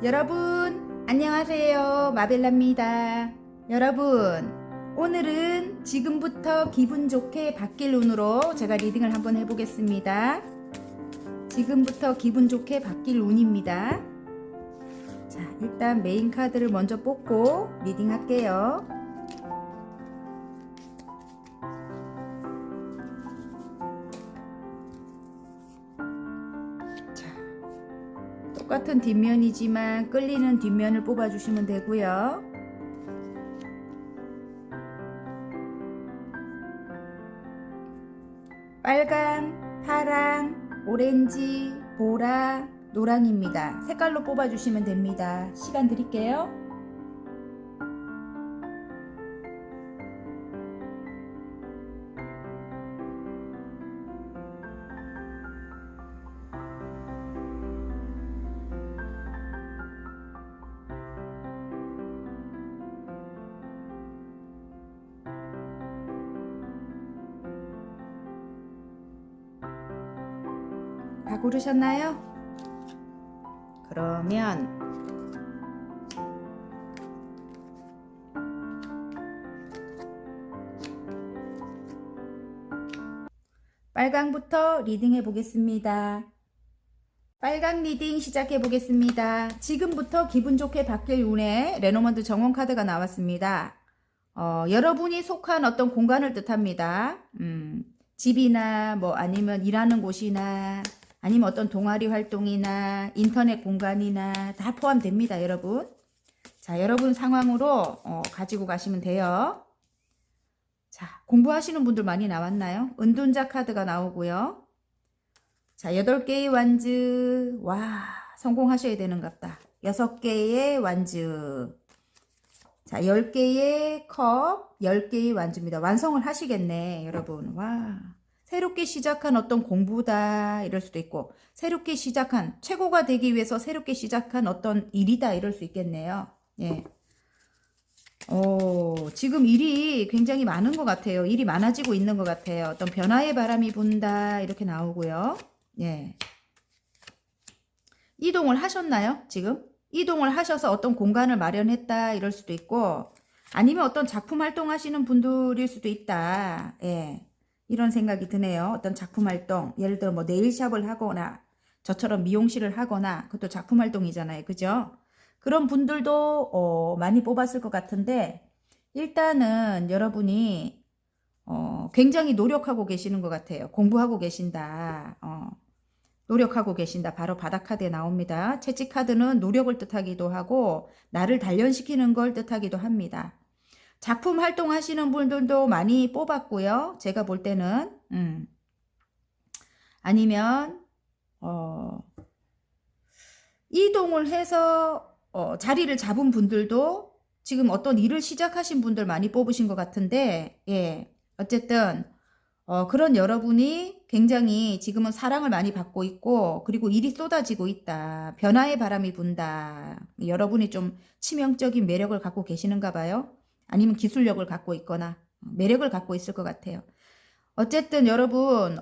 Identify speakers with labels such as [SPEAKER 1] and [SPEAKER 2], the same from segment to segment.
[SPEAKER 1] 여러분 안녕하세요, 마벨라입니다. 여러분, 오늘은 지금부터 기분 좋게 바뀔 운으로 제가 리딩을 한번 해보겠습니다. 지금부터 기분 좋게 바뀔 운입니다. 자, 일단 메인 카드를 먼저 뽑고 리딩 할게요. 똑같은 뒷면이지만 끌리는 뒷면을 뽑아주시면 되고요. 빨강, 파랑, 오렌지, 보라, 노랑입니다. 색깔로 뽑아주시면 됩니다. 시간 드릴게요. 다 고르셨나요? 그러면 빨강부터 리딩 해보겠습니다. 빨강 리딩 시작해 보겠습니다. 지금부터 기분 좋게 바뀔 운의 레노먼드 정원 카드가 나왔습니다. 여러분이 속한 어떤 공간을 뜻합니다. 집이나 뭐 아니면 일하는 곳이나 아니면 어떤 동아리 활동이나 인터넷 공간이나 다 포함됩니다, 여러분. 자, 여러분 상황으로 가지고 가시면 돼요. 자, 공부하시는 분들 많이 나왔나요? 은둔자 카드가 나오고요. 자, 8개의 완즈. 와, 성공하셔야 되는갑다. 6개의 완즈. 자, 10개의 컵, 10개의 완즈입니다. 완성을 하시겠네, 여러분. 와. 새롭게 시작한 어떤 공부다, 이럴 수도 있고, 새롭게 시작한, 최고가 되기 위해서 새롭게 시작한 어떤 일이다, 이럴 수 있겠네요. 예. 지금 일이 굉장히 많은 것 같아요. 일이 많아지고 있는 것 같아요. 어떤 변화의 바람이 분다, 이렇게 나오고요. 예. 이동을 하셨나요, 지금? 이동을 하셔서 어떤 공간을 마련했다, 이럴 수도 있고, 아니면 어떤 작품 활동하시는 분들일 수도 있다. 예. 이런 생각이 드네요. 어떤 작품 활동, 예를 들어 뭐 네일샵을 하거나 저처럼 미용실을 하거나, 그것도 작품 활동이잖아요. 그죠? 그런 분들도 많이 뽑았을 것 같은데, 일단은 여러분이 굉장히 노력하고 계시는 것 같아요. 공부하고 계신다. 노력하고 계신다. 바로 바닥 카드에 나옵니다. 채찍 카드는 노력을 뜻하기도 하고 나를 단련시키는 걸 뜻하기도 합니다. 작품 활동하시는 분들도 많이 뽑았고요. 제가 볼 때는 아니면 이동을 해서 자리를 잡은 분들도 지금 어떤 일을 시작하신 분들 많이 뽑으신 것 같은데, 예, 어쨌든 그런 여러분이 굉장히 지금은 사랑을 많이 받고 있고, 그리고 일이 쏟아지고 있다. 변화의 바람이 분다. 여러분이 좀 치명적인 매력을 갖고 계시는가 봐요. 아니면 기술력을 갖고 있거나 매력을 갖고 있을 것 같아요. 어쨌든 여러분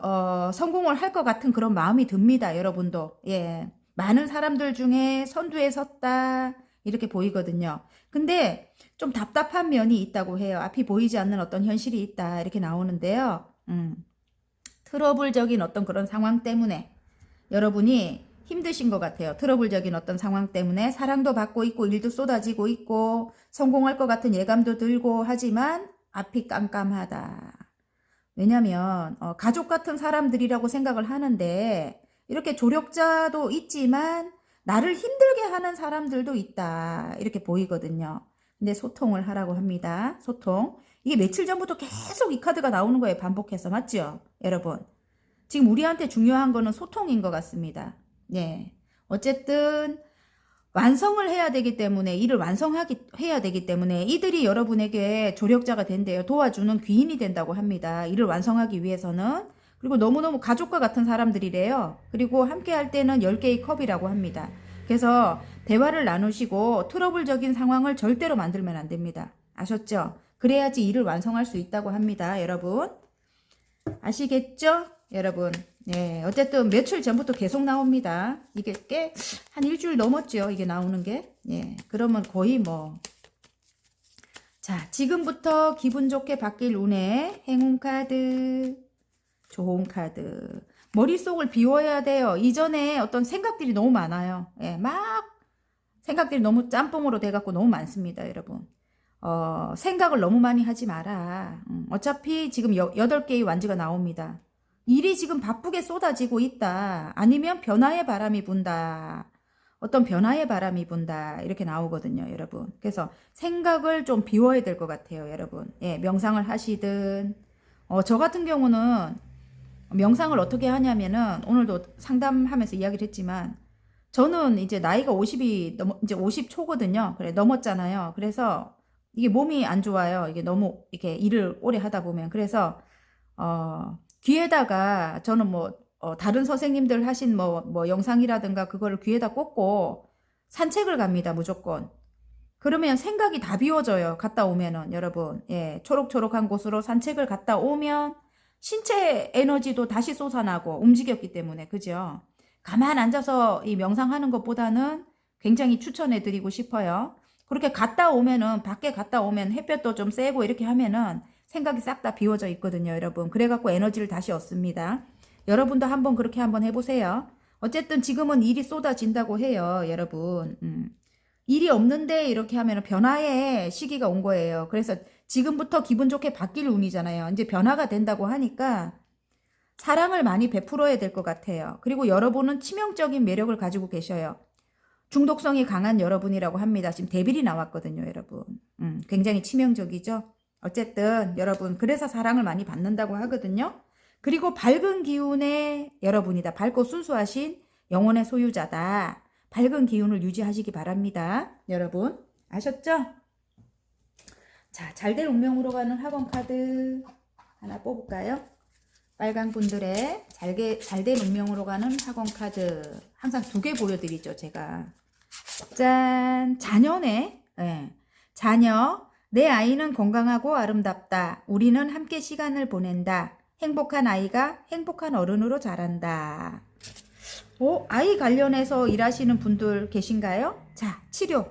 [SPEAKER 1] 성공을 할 것 같은 그런 마음이 듭니다. 여러분도. 예, 많은 사람들 중에 선두에 섰다, 이렇게 보이거든요. 근데 좀 답답한 면이 있다고 해요. 앞이 보이지 않는 어떤 현실이 있다, 이렇게 나오는데요. 트러블적인 어떤 그런 상황 때문에 여러분이 힘드신 것 같아요. 트러블적인 어떤 상황 때문에 사랑도 받고 있고 일도 쏟아지고 있고 성공할 것 같은 예감도 들고 하지만 앞이 깜깜하다. 왜냐면 가족 같은 사람들이라고 생각을 하는데 이렇게 조력자도 있지만 나를 힘들게 하는 사람들도 있다, 이렇게 보이거든요. 근데 소통을 하라고 합니다. 소통. 이게 며칠 전부터 계속 이 카드가 나오는 거예요. 반복해서. 맞죠? 여러분. 지금 우리한테 중요한 거는 소통인 것 같습니다. 예. 어쨌든 완성을 해야 되기 때문에, 일을 해야 되기 때문에 이들이 여러분에게 조력자가 된대요. 도와주는 귀인이 된다고 합니다. 일을 완성하기 위해서는. 그리고 너무너무 가족과 같은 사람들이래요. 그리고 함께 할 때는 10개의 컵이라고 합니다. 그래서 대화를 나누시고 트러블적인 상황을 절대로 만들면 안 됩니다. 아셨죠? 그래야지 일을 완성할 수 있다고 합니다. 여러분. 아시겠죠? 여러분. 예, 어쨌든 며칠 전부터 계속 나옵니다. 이게 꽤 한 일주일 넘었죠. 이게 나오는 게. 예, 그러면 거의 뭐. 자, 지금부터 기분 좋게 바뀔 운의 행운 카드. 좋은 카드. 머릿속을 비워야 돼요. 이전에 어떤 생각들이 너무 많아요. 예, 막 생각들이 너무 짬뽕으로 돼갖고 너무 많습니다, 여러분. 생각을 너무 많이 하지 마라. 어차피 지금 8개의 완지가 나옵니다. 일이 지금 바쁘게 쏟아지고 있다. 아니면 변화의 바람이 분다. 어떤 변화의 바람이 분다. 이렇게 나오거든요, 여러분. 그래서 생각을 좀 비워야 될 것 같아요, 여러분. 예, 명상을 하시든. 저 같은 경우는 명상을 어떻게 하냐면은 오늘도 상담하면서 이야기를 했지만 저는 이제 나이가 50이 이제 50 초거든요. 그래 넘었잖아요. 그래서 이게 몸이 안 좋아요. 이게 너무 이렇게 일을 오래 하다 보면. 그래서 귀에다가 저는 뭐 다른 선생님들 하신 뭐 영상이라든가 그거를 귀에다 꽂고 산책을 갑니다. 무조건. 그러면 생각이 다 비워져요. 갔다 오면은 여러분. 예, 초록초록한 곳으로 산책을 갔다 오면 신체 에너지도 다시 솟아나고 움직였기 때문에 그죠? 가만 앉아서 이 명상하는 것보다는 굉장히 추천해 드리고 싶어요. 그렇게 갔다 오면은 밖에 갔다 오면 햇볕도 좀 쐬고 이렇게 하면은 생각이 싹 다 비워져 있거든요, 여러분. 그래갖고 에너지를 다시 얻습니다. 여러분도 한번 그렇게 한번 해보세요. 어쨌든 지금은 일이 쏟아진다고 해요, 여러분. 일이 없는데 이렇게 하면 변화의 시기가 온 거예요. 그래서 지금부터 기분 좋게 바뀔 운이잖아요. 이제 변화가 된다고 하니까 사랑을 많이 베풀어야 될 것 같아요. 그리고 여러분은 치명적인 매력을 가지고 계셔요. 중독성이 강한 여러분이라고 합니다. 지금 데빌이 나왔거든요, 여러분. 굉장히 치명적이죠. 어쨌든 여러분 그래서 사랑을 많이 받는다고 하거든요. 그리고 밝은 기운의 여러분이다. 밝고 순수하신 영혼의 소유자다. 밝은 기운을 유지하시기 바랍니다. 여러분 아셨죠? 자, 잘될 운명으로 가는 학원 카드 하나 뽑을까요? 빨강 분들의 잘된 운명으로 가는 학원 카드 항상 2개 보여드리죠, 제가. 짠, 자녀네. 네. 자녀, 내 아이는 건강하고 아름답다. 우리는 함께 시간을 보낸다. 행복한 아이가 행복한 어른으로 자란다. 아이 관련해서 일하시는 분들 계신가요? 자, 치료.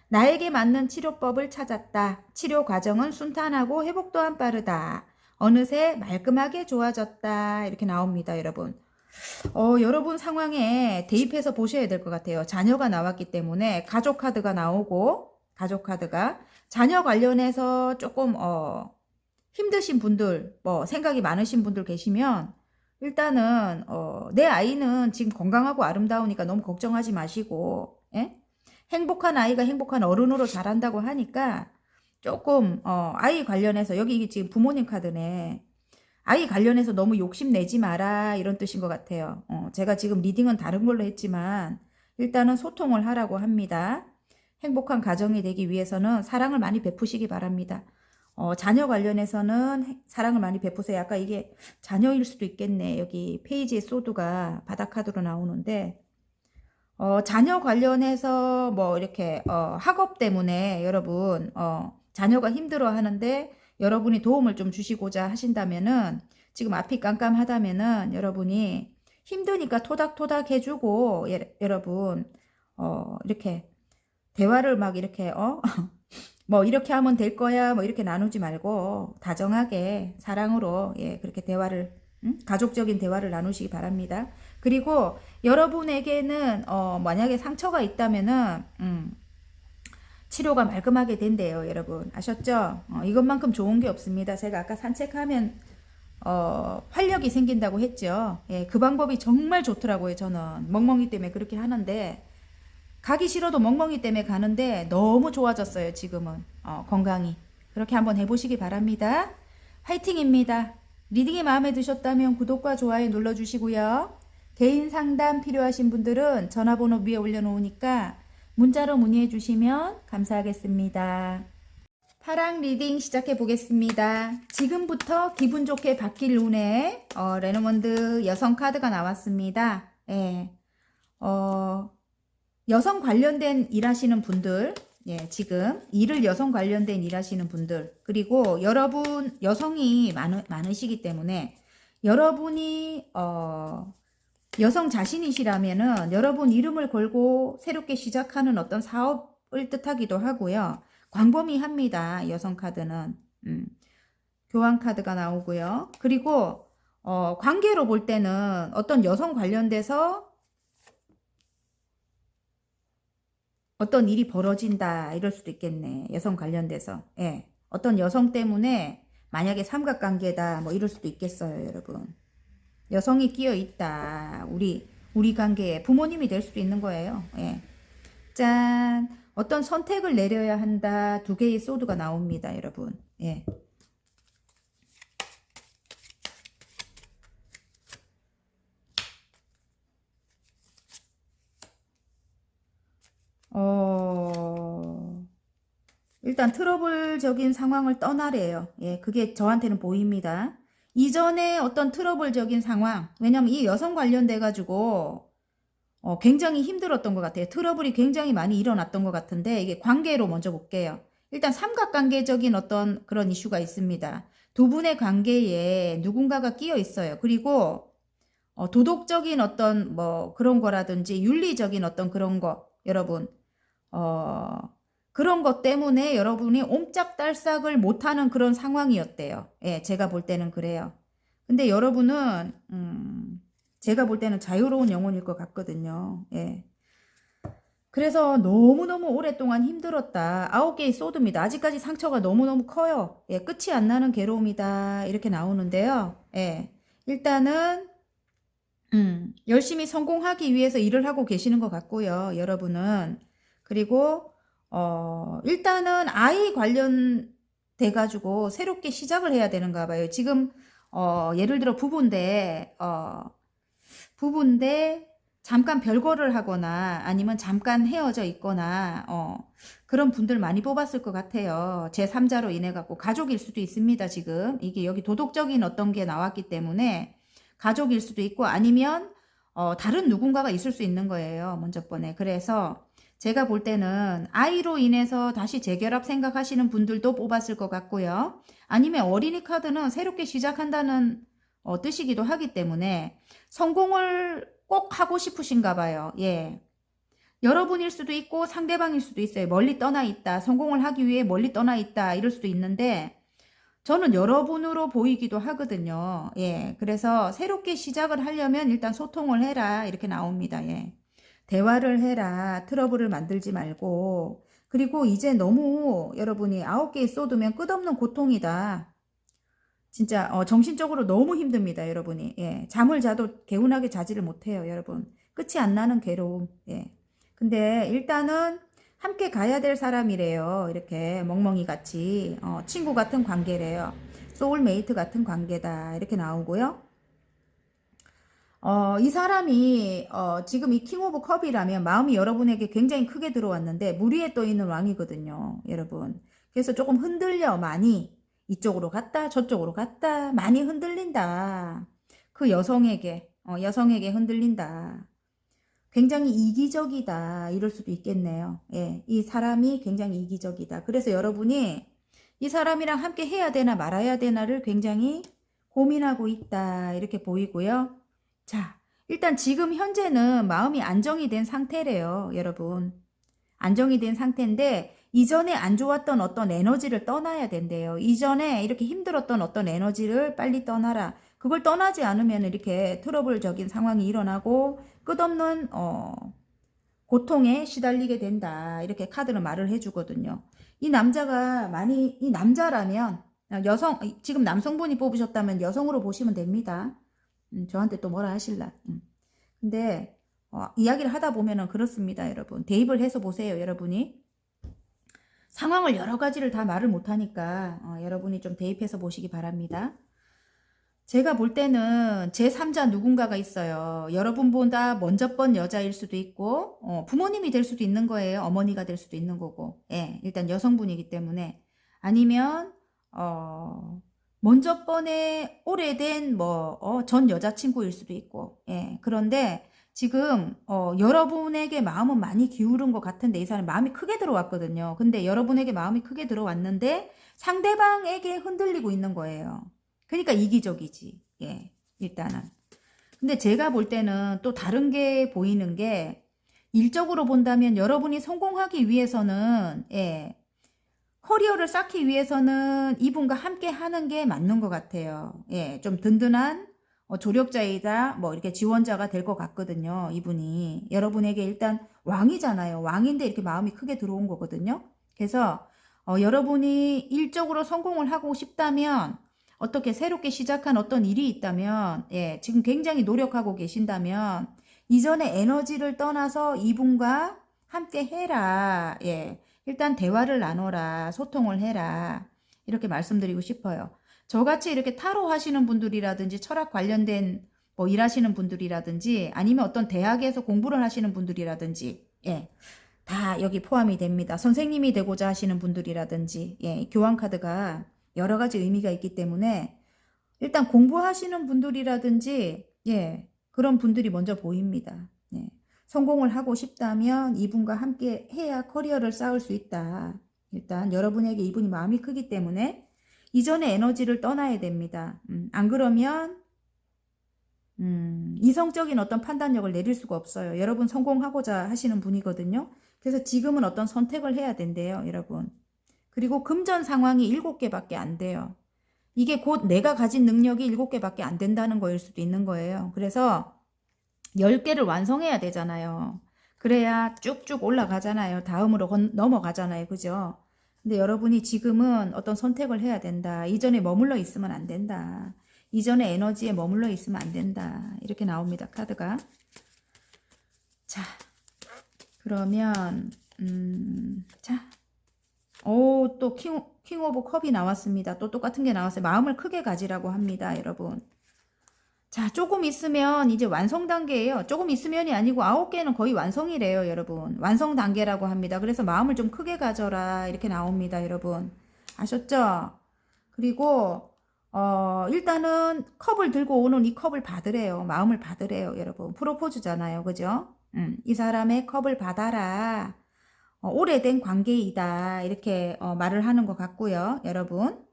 [SPEAKER 1] 나에게 맞는 치료법을 찾았다. 치료 과정은 순탄하고 회복 또한 빠르다. 어느새 말끔하게 좋아졌다. 이렇게 나옵니다, 여러분. 여러분 상황에 대입해서 보셔야 될 것 같아요. 자녀가 나왔기 때문에 가족 카드가 나오고, 가족 카드가 자녀 관련해서 조금 힘드신 분들, 생각이 많으신 분들 계시면 일단은 내 아이는 지금 건강하고 아름다우니까 너무 걱정하지 마시고, 예? 행복한 아이가 행복한 어른으로 자란다고 하니까 조금 아이 관련해서 여기 이게 지금 부모님 카드네. 아이 관련해서 너무 욕심내지 마라 이런 뜻인 것 같아요. 제가 지금 리딩은 다른 걸로 했지만 일단은 소통을 하라고 합니다. 행복한 가정이 되기 위해서는 사랑을 많이 베푸시기 바랍니다. 자녀 관련해서는 사랑을 많이 베푸세요. 아까 이게 자녀일 수도 있겠네. 여기 페이지의 소드가 바닥 카드로 나오는데 자녀 관련해서 뭐 이렇게 학업 때문에 여러분 자녀가 힘들어 하는데 여러분이 도움을 좀 주시고자 하신다면은 지금 앞이 깜깜하다면은 여러분이 힘드니까 토닥토닥 해주고 여러분 이렇게 대화를 막 이렇게 뭐 이렇게 하면 될 거야 뭐 이렇게 나누지 말고 다정하게 사랑으로 그렇게 대화를 가족적인 대화를 나누시기 바랍니다. 그리고 여러분에게는 만약에 상처가 있다면은 치료가 말끔하게 된대요, 여러분. 아셨죠? 이것만큼 좋은 게 없습니다. 제가 아까 산책하면 활력이 생긴다고 했죠. 예, 그 방법이 정말 좋더라고요, 저는. 멍멍이 때문에 그렇게 하는데 가기 싫어도 멍멍이 때문에 가는데 너무 좋아졌어요, 지금은. 건강이. 그렇게 한번 해보시기 바랍니다. 화이팅입니다. 리딩이 마음에 드셨다면 구독과 좋아요 눌러주시고요. 개인 상담 필요하신 분들은 전화번호 위에 올려놓으니까 문자로 문의해 주시면 감사하겠습니다. 파랑 리딩 시작해 보겠습니다. 지금부터 기분 좋게 바뀔 운에 레노먼드 여성 카드가 나왔습니다. 예. 여성 관련된 일하시는 분들, 지금 일을 여성 관련된 일하시는 분들, 그리고 여러분 여성이 많으시기 때문에 여러분이 여성 자신이시라면은 여러분 이름을 걸고 새롭게 시작하는 어떤 사업을 뜻하기도 하고요. 광범위합니다. 여성 카드는. 교환 카드가 나오고요. 그리고 관계로 볼 때는 어떤 여성 관련돼서 어떤 일이 벌어진다 이럴 수도 있겠네. 여성 관련돼서. 예. 어떤 여성 때문에 만약에 삼각관계다 뭐 이럴 수도 있겠어요, 여러분. 여성이 끼어 있다. 우리 관계에 부모님이 될 수도 있는 거예요. 예. 짠. 어떤 선택을 내려야 한다. 두 개의 소드가 나옵니다, 여러분. 예. 일단 트러블적인 상황을 떠나래요. 예, 그게 저한테는 보입니다. 이전에 어떤 트러블적인 상황, 왜냐면 이 여성 관련돼 가지고 굉장히 힘들었던 것 같아요. 트러블이 굉장히 많이 일어났던 것 같은데 이게 관계로 먼저 볼게요. 일단 삼각관계적인 어떤 그런 이슈가 있습니다. 두 분의 관계에 누군가가 끼어 있어요. 그리고 도덕적인 어떤 뭐 그런 거라든지 윤리적인 어떤 그런 거 여러분 그런 것 때문에 여러분이 옴짝달싹을 못하는 그런 상황이었대요. 예, 제가 볼 때는 그래요. 근데 여러분은 제가 볼 때는 자유로운 영혼일 것 같거든요. 예. 그래서 너무너무 오랫동안 힘들었다. 9개의 소드입니다. 아직까지 상처가 너무너무 커요. 예, 끝이 안 나는 괴로움이다. 이렇게 나오는데요. 예. 일단은 열심히 성공하기 위해서 일을 하고 계시는 것 같고요. 여러분은. 그리고 일단은 아이 관련돼 가지고 새롭게 시작을 해야 되는가 봐요. 지금 예를 들어 부부인데 잠깐 별거를 하거나 아니면 잠깐 헤어져 있거나 그런 분들 많이 뽑았을 것 같아요. 제3자로 인해 갖고 가족일 수도 있습니다. 지금 이게 여기 도덕적인 어떤 게 나왔기 때문에 가족일 수도 있고 아니면 다른 누군가가 있을 수 있는 거예요. 먼저 번에. 그래서 제가 볼 때는 아이로 인해서 다시 재결합 생각하시는 분들도 뽑았을 것 같고요. 아니면 어린이 카드는 새롭게 시작한다는 뜻이기도 하기 때문에 성공을 꼭 하고 싶으신가 봐요. 예. 여러분일 수도 있고 상대방일 수도 있어요. 멀리 떠나 있다. 성공을 하기 위해 멀리 떠나 있다. 이럴 수도 있는데 저는 여러분으로 보이기도 하거든요. 예. 그래서 새롭게 시작을 하려면 일단 소통을 해라. 이렇게 나옵니다. 예. 대화를 해라. 트러블을 만들지 말고. 그리고 이제 너무 여러분이 9개의 쏟으면 끝없는 고통이다. 진짜 정신적으로 너무 힘듭니다. 여러분이. 예. 잠을 자도 개운하게 자지를 못해요. 여러분. 끝이 안 나는 괴로움. 예. 근데 일단은 함께 가야 될 사람이래요. 이렇게 멍멍이 같이 친구 같은 관계래요. 소울메이트 같은 관계다. 이렇게 나오고요. 이 사람이 지금 이 킹 오브 컵이라면 마음이 여러분에게 굉장히 크게 들어왔는데 물 위에 떠 있는 왕이거든요. 여러분. 그래서 조금 흔들려 많이. 이쪽으로 갔다 저쪽으로 갔다 많이 흔들린다. 그 여성에게 흔들린다. 굉장히 이기적이다. 이럴 수도 있겠네요. 예, 이 사람이 굉장히 이기적이다. 그래서 여러분이 이 사람이랑 함께 해야 되나 말아야 되나를 굉장히 고민하고 있다. 이렇게 보이고요. 자, 일단 지금 현재는 마음이 안정이 된 상태래요. 여러분. 안정이 된 상태인데 이전에 안 좋았던 어떤 에너지를 떠나야 된대요. 이전에 이렇게 힘들었던 어떤 에너지를 빨리 떠나라. 그걸 떠나지 않으면 이렇게 트러블적인 상황이 일어나고 끝없는 고통에 시달리게 된다. 이렇게 카드는 말을 해주거든요. 이 남자라면 여성 지금 남성분이 뽑으셨다면 여성으로 보시면 됩니다. 저한테 또 뭐라 하실라. 근데 이야기를 하다 보면은 그렇습니다, 여러분. 대입을 해서 보세요, 여러분이. 상황을 여러 가지를 다 말을 못하니까 여러분이 좀 대입해서 보시기 바랍니다. 제가 볼 때는 제3자 누군가가 있어요. 여러분보다 먼저 번 여자일 수도 있고 부모님이 될 수도 있는 거예요. 어머니가 될 수도 있는 거고. 예, 일단 여성분이기 때문에. 아니면 먼저 번에 오래된 전 여자친구일 수도 있고. 예, 그런데 지금 여러분에게 마음은 많이 기울은 것 같은데 이 사람 마음이 크게 들어왔거든요. 근데 여러분에게 마음이 크게 들어왔는데 상대방에게 흔들리고 있는 거예요. 그러니까 이기적이지. 예. 일단은. 근데 제가 볼 때는 또 다른 게 보이는 게, 일적으로 본다면 여러분이 성공하기 위해서는, 예, 커리어를 쌓기 위해서는 이분과 함께 하는 게 맞는 것 같아요. 예, 좀 든든한 조력자이다, 뭐 이렇게 지원자가 될 것 같거든요. 이분이. 여러분에게 일단 왕이잖아요. 왕인데 이렇게 마음이 크게 들어온 거거든요. 그래서 여러분이 일적으로 성공을 하고 싶다면, 어떻게 새롭게 시작한 어떤 일이 있다면, 예, 지금 굉장히 노력하고 계신다면, 이전의 에너지를 떠나서 이분과 함께 해라. 예. 일단 대화를 나눠라. 소통을 해라. 이렇게 말씀드리고 싶어요. 저같이 이렇게 타로 하시는 분들이라든지 철학 관련된 뭐 일하시는 분들이라든지 아니면 어떤 대학에서 공부를 하시는 분들이라든지, 예, 다 여기 포함이 됩니다. 선생님이 되고자 하시는 분들이라든지, 예, 교환 카드가 여러 가지 의미가 있기 때문에 일단 공부하시는 분들이라든지, 예, 그런 분들이 먼저 보입니다. 예. 성공을 하고 싶다면 이분과 함께 해야 커리어를 쌓을 수 있다. 일단 여러분에게 이분이 마음이 크기 때문에 이전의 에너지를 떠나야 됩니다. 안 그러면 이성적인 어떤 판단력을 내릴 수가 없어요. 여러분 성공하고자 하시는 분이거든요. 그래서 지금은 어떤 선택을 해야 된대요, 여러분. 그리고 금전 상황이 7개밖에 안 돼요. 이게 곧 내가 가진 능력이 7개밖에 안 된다는 거일 수도 있는 거예요. 그래서 10개를 완성해야 되잖아요. 그래야 쭉쭉 올라가잖아요. 다음으로 넘어가잖아요. 그죠? 근데 여러분이 지금은 어떤 선택을 해야 된다. 이전에 머물러 있으면 안 된다. 이전의 에너지에 머물러 있으면 안 된다. 이렇게 나옵니다. 카드가. 자, 그러면 자, 오, 또 킹 오브 컵이 나왔습니다. 또 똑같은 게 나왔어요. 마음을 크게 가지라고 합니다, 여러분. 자, 조금 있으면 이제 완성 단계예요. 조금 있으면이 아니고 9개는 거의 완성이래요, 여러분. 완성 단계라고 합니다. 그래서 마음을 좀 크게 가져라 이렇게 나옵니다, 여러분. 아셨죠? 그리고 일단은 컵을 들고 오는 이 컵을 받으래요. 마음을 받으래요, 여러분. 프로포즈잖아요, 그죠? 이 사람의 컵을 받아라. 오래된 관계이다. 이렇게 말을 하는 것 같고요, 여러분.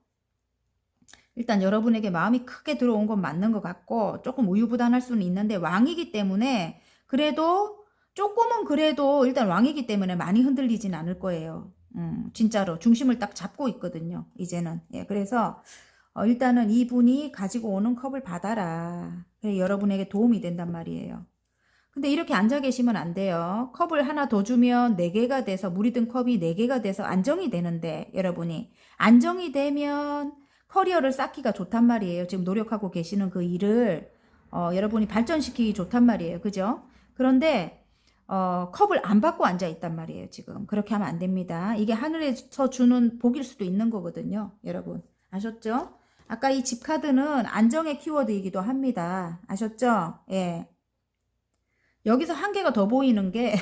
[SPEAKER 1] 일단 여러분에게 마음이 크게 들어온 건 맞는 것 같고 조금 우유부단할 수는 있는데 왕이기 때문에 그래도 조금은 그래도 일단 왕이기 때문에 많이 흔들리진 않을 거예요. 진짜로 중심을 딱 잡고 있거든요. 이제는. 예, 그래서 일단은 이분이 가지고 오는 컵을 받아라. 그래 여러분에게 도움이 된단 말이에요. 근데 이렇게 앉아 계시면 안 돼요. 컵을 하나 더 주면 4개가 돼서 물이 든 컵이 4개가 돼서 안정이 되는데 여러분이 안정이 되면 커리어를 쌓기가 좋단 말이에요. 지금 노력하고 계시는 그 일을 여러분이 발전시키기 좋단 말이에요. 그죠? 그런데 컵을 안 받고 앉아 있단 말이에요. 지금 그렇게 하면 안 됩니다. 이게 하늘에서 주는 복일 수도 있는 거거든요. 여러분 아셨죠? 아까 이 집 카드는 안정의 키워드이기도 합니다. 아셨죠? 예. 여기서 한 개가 더 보이는 게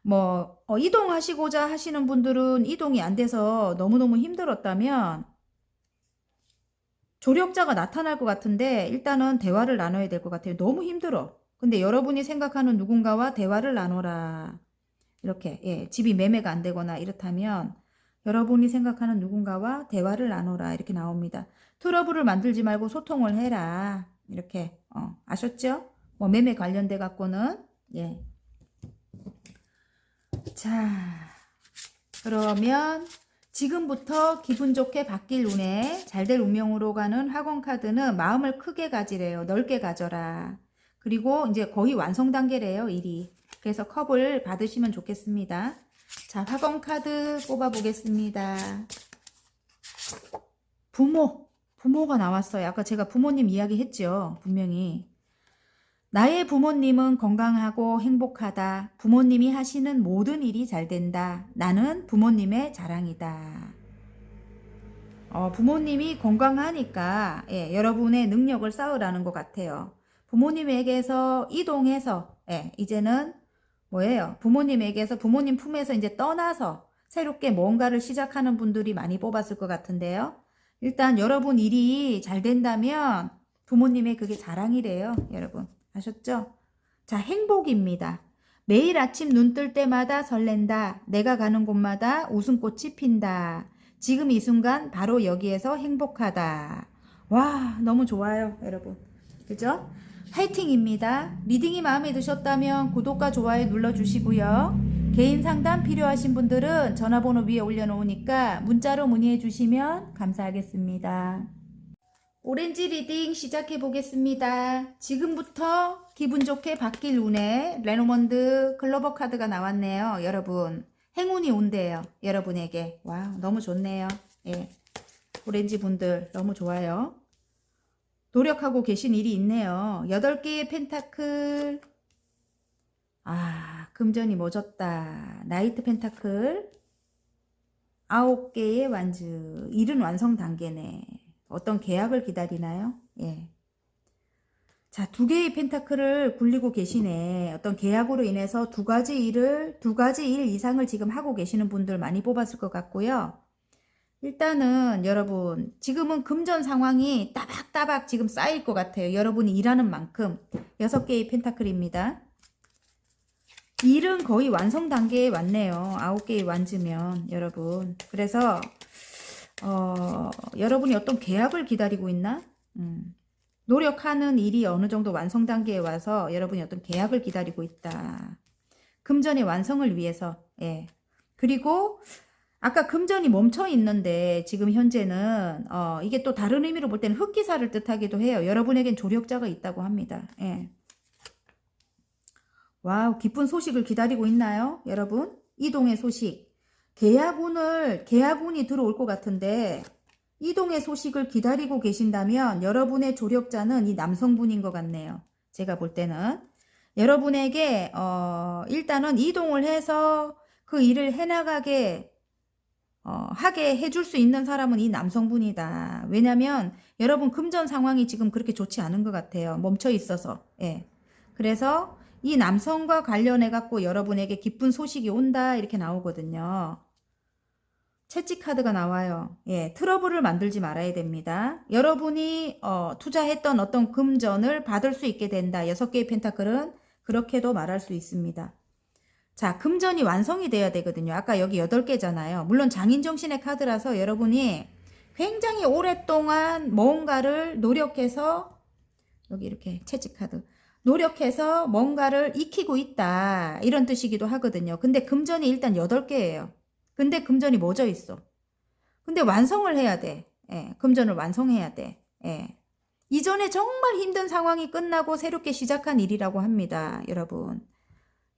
[SPEAKER 1] 뭐 이동하시고자 하시는 분들은 이동이 안 돼서 너무너무 힘들었다면 조력자가 나타날 것 같은데 일단은 대화를 나눠야 될 것 같아요. 너무 힘들어. 근데 여러분이 생각하는 누군가와 대화를 나눠라. 이렇게 예, 집이 매매가 안 되거나 이렇다면 여러분이 생각하는 누군가와 대화를 나눠라. 이렇게 나옵니다. 트러블을 만들지 말고 소통을 해라. 이렇게 아셨죠? 뭐 매매 관련돼 갖고는 예. 자, 그러면 지금부터 기분 좋게 바뀔 운에 잘될 운명으로 가는 학원 카드는 마음을 크게 가지래요. 넓게 가져라. 그리고 이제 거의 완성 단계래요, 일이. 그래서 컵을 받으시면 좋겠습니다. 자, 학원 카드 뽑아 보겠습니다. 부모가 나왔어요. 아까 제가 부모님 이야기 했죠. 분명히. 나의 부모님은 건강하고 행복하다. 부모님이 하시는 모든 일이 잘 된다. 나는 부모님의 자랑이다. 부모님이 건강하니까 예, 여러분의 능력을 쌓으라는 것 같아요. 부모님에게서 이동해서 예, 이제는 뭐예요? 부모님에게서 부모님 품에서 이제 떠나서 새롭게 뭔가를 시작하는 분들이 많이 뽑았을 것 같은데요. 일단 여러분 일이 잘 된다면 부모님의 그게 자랑이래요, 여러분. 아셨죠? 자, 행복입니다. 매일 아침 눈 뜰 때마다 설렌다. 내가 가는 곳마다 웃음꽃이 핀다. 지금 이 순간 바로 여기에서 행복하다. 와, 너무 좋아요, 여러분. 그죠? 화이팅입니다. 리딩이 마음에 드셨다면 구독과 좋아요 눌러주시고요. 개인 상담 필요하신 분들은 전화번호 위에 올려놓으니까 문자로 문의해 주시면 감사하겠습니다. 오렌지 리딩 시작해 보겠습니다. 지금부터 기분 좋게 바뀔 운에 레노먼드 클로버 카드가 나왔네요. 여러분 행운이 온대요. 여러분에게. 와, 너무 좋네요. 예, 오렌지 분들 너무 좋아요. 노력하고 계신 일이 있네요. 8개의 펜타클. 아, 금전이 멎었다. 나이트 펜타클. 9개의 완즈. 일은 완성 단계네. 어떤 계약을 기다리나요? 예. 자, 2개의 펜타클을 굴리고 계시네. 어떤 계약으로 인해서 두 가지 일 이상을 지금 하고 계시는 분들 많이 뽑았을 것 같고요. 일단은 여러분 지금은 금전 상황이 따박따박 지금 쌓일 것 같아요. 여러분이 일하는 만큼. 6개의 펜타클입니다. 일은 거의 완성 단계에 왔네요. 9개의 완즈면 여러분. 그래서 여러분이 어떤 계약을 기다리고 있나? 노력하는 일이 어느 정도 완성 단계에 와서 여러분이 어떤 계약을 기다리고 있다. 금전의 완성을 위해서. 예. 그리고 아까 금전이 멈춰 있는데 지금 현재는 이게 또 다른 의미로 볼 때는 흑기사를 뜻하기도 해요. 여러분에겐 조력자가 있다고 합니다. 예. 와우, 기쁜 소식을 기다리고 있나요? 여러분, 이동의 소식. 계약운이 들어올 것 같은데 이동의 소식을 기다리고 계신다면 여러분의 조력자는 이 남성분인 것 같네요. 제가 볼 때는 여러분에게 일단은 이동을 해서 그 일을 해나가게 하게 해줄 수 있는 사람은 이 남성분이다. 왜냐면 여러분 금전 상황이 지금 그렇게 좋지 않은 것 같아요. 멈춰 있어서. 예. 그래서 이 남성과 관련해 갖고 여러분에게 기쁜 소식이 온다 이렇게 나오거든요. 채찍 카드가 나와요. 예, 트러블을 만들지 말아야 됩니다. 여러분이 투자했던 어떤 금전을 받을 수 있게 된다. 6개의 펜타클은 그렇게도 말할 수 있습니다. 자, 금전이 완성이 돼야 되거든요. 아까 여기 8개잖아요. 물론 장인정신의 카드라서 여러분이 굉장히 오랫동안 뭔가를 노력해서 여기 이렇게 채찍 카드 노력해서 뭔가를 익히고 있다. 이런 뜻이기도 하거든요. 근데 금전이 일단 8개예요. 근데 금전이 멎어 있어. 근데 완성을 해야 돼. 예, 금전을 완성해야 돼. 예. 이전에 정말 힘든 상황이 끝나고 새롭게 시작한 일이라고 합니다. 여러분.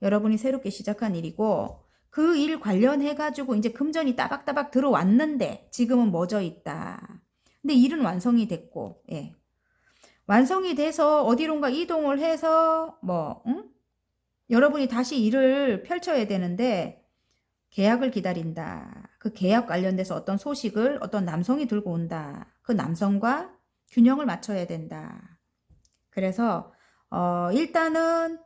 [SPEAKER 1] 여러분이 새롭게 시작한 일이고 그 일 관련해 가지고 이제 금전이 따박따박 들어왔는데 지금은 멎어 있다. 근데 일은 완성이 됐고, 예. 완성이 돼서 어디론가 이동을 해서 여러분이 다시 일을 펼쳐야 되는데 계약을 기다린다. 그 계약 관련돼서 어떤 소식을 어떤 남성이 들고 온다. 그 남성과 균형을 맞춰야 된다. 그래서 일단은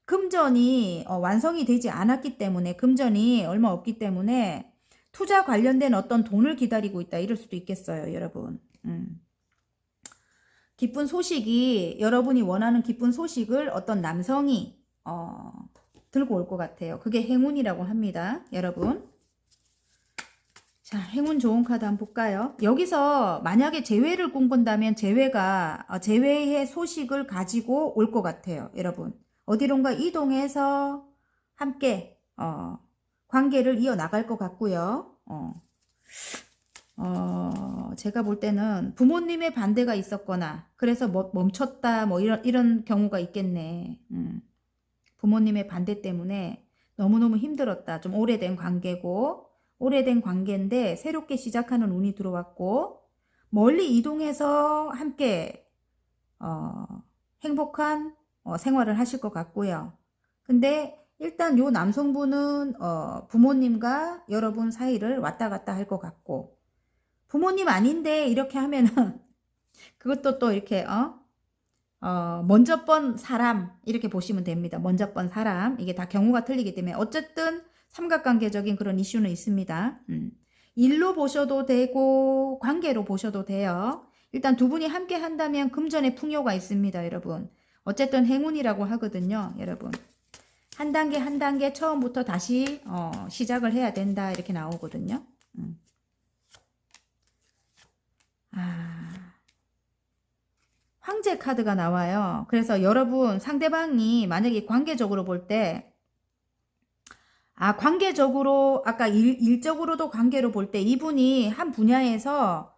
[SPEAKER 1] 금전이 완성이 되지 않았기 때문에 금전이 얼마 없기 때문에 투자 관련된 어떤 돈을 기다리고 있다. 이럴 수도 있겠어요. 여러분. 기쁜 소식이 여러분이 원하는 기쁜 소식을 어떤 남성이 들고 올 것 같아요. 그게 행운이라고 합니다. 여러분. 자, 행운 좋은 카드 한번 볼까요? 여기서 만약에 재회를 꿈꾼다면 재회의 소식을 가지고 올 것 같아요. 여러분. 어디론가 이동해서 함께 관계를 이어나갈 것 같고요. 제가 볼 때는 부모님의 반대가 있었거나 그래서 멈췄다 뭐 이런 경우가 있겠네. 부모님의 반대 때문에 너무너무 힘들었다. 좀 오래된 관계고 오래된 관계인데 새롭게 시작하는 운이 들어왔고 멀리 이동해서 함께 행복한 생활을 하실 것 같고요. 근데 일단 요 남성분은 부모님과 여러분 사이를 왔다 갔다 할 것 같고 부모님 아닌데 이렇게 하면은 그것도 또 이렇게 먼저 번 사람 이렇게 보시면 됩니다. 먼저 번 사람 이게 다 경우가 틀리기 때문에 어쨌든 삼각관계적인 그런 이슈는 있습니다. 일로 보셔도 되고 관계로 보셔도 돼요. 일단 두 분이 함께 한다면 금전의 풍요가 있습니다. 여러분. 어쨌든 행운이라고 하거든요. 여러분. 한 단계 한 단계 처음부터 다시 시작을 해야 된다 이렇게 나오거든요. 황제 카드가 나와요. 그래서 여러분 상대방이 만약에 관계적으로 볼 때, 관계적으로, 아까 일적으로도 관계로 볼 때 이분이 한 분야에서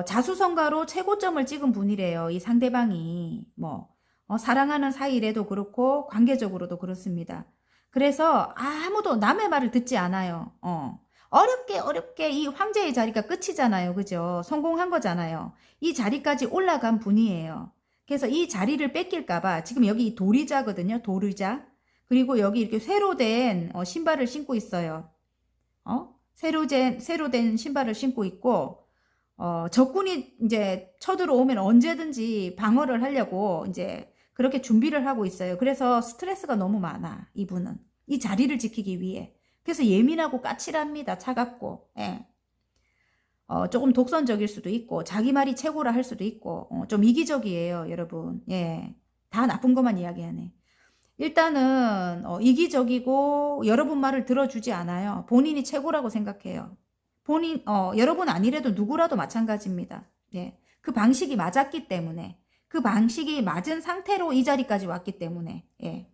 [SPEAKER 1] 자수성가로 최고점을 찍은 분이래요. 이 상대방이. 사랑하는 사이래도 그렇고, 관계적으로도 그렇습니다. 그래서 아무도 남의 말을 듣지 않아요. 어렵게 이 황제의 자리가 끝이잖아요. 그죠? 성공한 거잖아요. 이 자리까지 올라간 분이에요. 그래서 이 자리를 뺏길까봐 지금 여기 도리자거든요. 도리자. 그리고 여기 이렇게 새로 된 신발을 신고 있어요. 새로 된 신발을 신고 있고, 적군이 이제 쳐들어오면 언제든지 방어를 하려고 이제 그렇게 준비를 하고 있어요. 그래서 스트레스가 너무 많아, 이분은. 이 자리를 지키기 위해. 그래서 예민하고 까칠합니다. 차갑고. 예. 조금 독선적일 수도 있고, 자기 말이 최고라 할 수도 있고, 좀 이기적이에요, 여러분. 예. 다 나쁜 것만 이야기하네. 일단은, 이기적이고, 여러분 말을 들어주지 않아요. 본인이 최고라고 생각해요. 여러분 아니래도 누구라도 마찬가지입니다. 예. 그 방식이 맞았기 때문에, 그 방식이 맞은 상태로 이 자리까지 왔기 때문에, 예.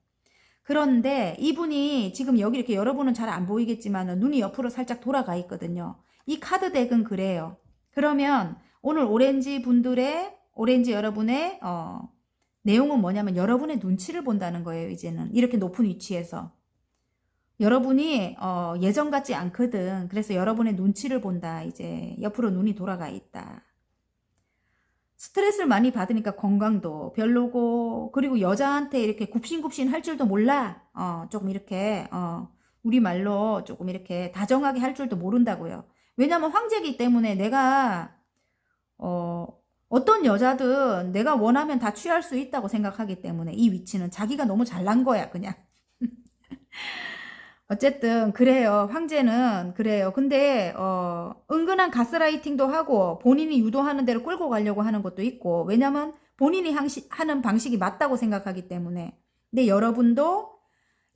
[SPEAKER 1] 그런데 이분이 지금 여기 이렇게 여러분은 잘 안 보이겠지만 눈이 옆으로 살짝 돌아가 있거든요. 이 카드 덱은 그래요. 그러면 오늘 오렌지 여러분의 내용은 뭐냐면 여러분의 눈치를 본다는 거예요. 이제는 이렇게 높은 위치에서 여러분이 예전 같지 않거든. 그래서 여러분의 눈치를 본다. 이제 옆으로 눈이 돌아가 있다. 스트레스를 많이 받으니까 건강도 별로고, 그리고 여자한테 이렇게 굽신굽신 할 줄도 몰라. 조금 이렇게 우리말로 조금 이렇게 다정하게 할 줄도 모른다고요. 왜냐면 황제이기 때문에 내가 어떤 여자든 내가 원하면 다 취할 수 있다고 생각하기 때문에 이 위치는 자기가 너무 잘난 거야, 그냥. 어쨌든 그래요. 황제는 그래요. 근데 은근한 가스라이팅도 하고 본인이 유도하는 대로 끌고 가려고 하는 것도 있고, 왜냐면 본인이 하는 방식이 맞다고 생각하기 때문에. 근데 여러분도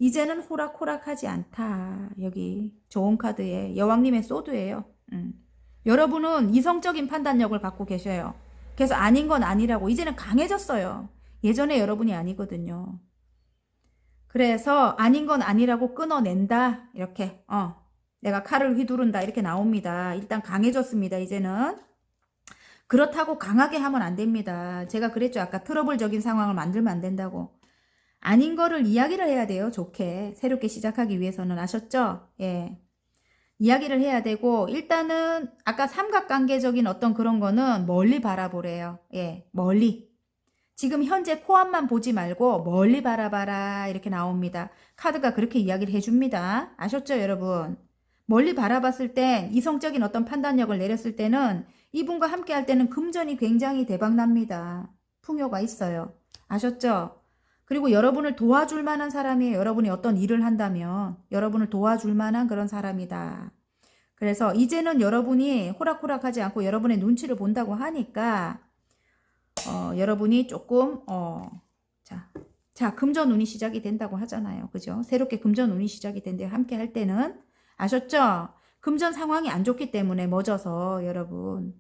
[SPEAKER 1] 이제는 호락호락하지 않다. 여기 좋은 카드에 여왕님의 소드예요. 여러분은 이성적인 판단력을 갖고 계셔요. 그래서 아닌 건 아니라고 이제는 강해졌어요. 예전에 여러분이 아니거든요. 그래서 아닌 건 아니라고 끊어낸다. 이렇게 내가 칼을 휘두른다. 이렇게 나옵니다. 일단 강해졌습니다. 이제는. 그렇다고 강하게 하면 안 됩니다. 제가 그랬죠. 아까 트러블적인 상황을 만들면 안 된다고. 아닌 거를 이야기를 해야 돼요. 좋게. 새롭게 시작하기 위해서는. 아셨죠? 예. 이야기를 해야 되고, 일단은 아까 삼각관계적인 어떤 그런 거는 멀리 바라보래요. 예. 멀리. 지금 현재 코앞만 보지 말고 멀리 바라봐라. 이렇게 나옵니다. 카드가 그렇게 이야기를 해줍니다. 아셨죠, 여러분? 멀리 바라봤을 땐 이성적인 어떤 판단력을 내렸을 때는 이분과 함께 할 때는 금전이 굉장히 대박납니다. 풍요가 있어요. 아셨죠? 그리고 여러분을 도와줄 만한 사람이에요. 여러분이 어떤 일을 한다면 여러분을 도와줄 만한 그런 사람이다. 그래서 이제는 여러분이 호락호락하지 않고 여러분의 눈치를 본다고 하니까 여러분이 조금 자 금전운이 시작이 된다고 하잖아요. 그죠? 새롭게 금전운이 시작이 된대요. 함께 할 때는. 아셨죠? 금전 상황이 안 좋기 때문에 멎어서 여러분.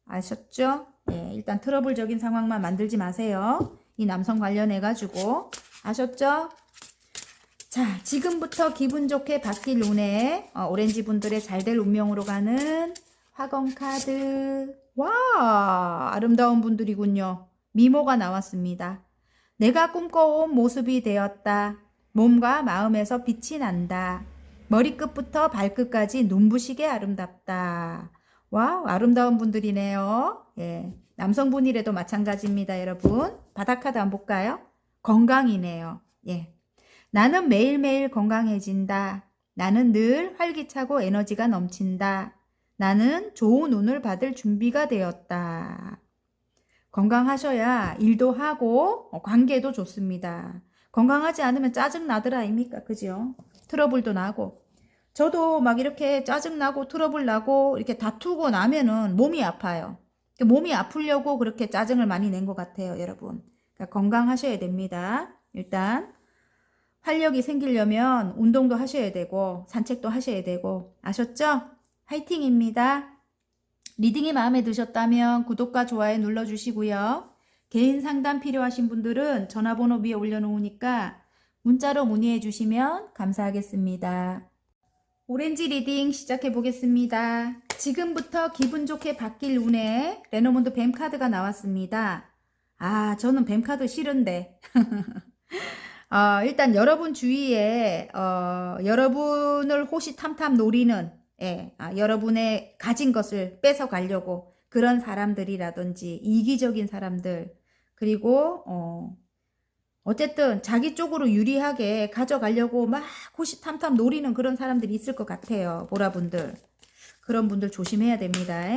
[SPEAKER 1] 아셨죠? 네, 일단 트러블적인 상황만 만들지 마세요. 이 남성 관련해가지고. 아셨죠? 자, 지금부터 기분 좋게 바뀔 운에 오렌지 분들의 잘될 운명으로 가는 화건 카드. 와, 아름다운 분들이군요. 미모가 나왔습니다. 내가 꿈꿔온 모습이 되었다. 몸과 마음에서 빛이 난다. 머리끝부터 발끝까지 눈부시게 아름답다. 와, 아름다운 분들이네요. 예, 남성분이라도 마찬가지입니다, 여러분. 바닥카드 한번 볼까요? 건강이네요. 예, 나는 매일매일 건강해진다. 나는 늘 활기차고 에너지가 넘친다. 나는 좋은 운을 받을 준비가 되었다. 건강하셔야 일도 하고 관계도 좋습니다. 건강하지 않으면 짜증나더라 아닙니까? 그죠? 트러블도 나고. 저도 막 이렇게 짜증나고 트러블 나고 이렇게 다투고 나면은 몸이 아파요. 몸이 아프려고 그렇게 짜증을 많이 낸 것 같아요, 여러분. 그러니까 건강하셔야 됩니다. 일단 활력이 생기려면 운동도 하셔야 되고 산책도 하셔야 되고. 아셨죠? 화이팅입니다. 리딩이 마음에 드셨다면 구독과 좋아요 눌러주시고요. 개인 상담 필요하신 분들은 전화번호 위에 올려놓으니까 문자로 문의해 주시면 감사하겠습니다. 오렌지 리딩 시작해 보겠습니다. 지금부터 기분 좋게 바뀔 운에 레노몬드 뱀 카드가 나왔습니다. 아, 저는 뱀 카드 싫은데. 일단 여러분 주위에 여러분을 호시탐탐 노리는 여러분의 가진 것을 뺏어 가려고 그런 사람들이라든지 이기적인 사람들, 그리고 어쨌든 자기 쪽으로 유리하게 가져가려고 막 호시탐탐 노리는 그런 사람들이 있을 것 같아요. 보라분들. 그런 분들 조심해야 됩니다.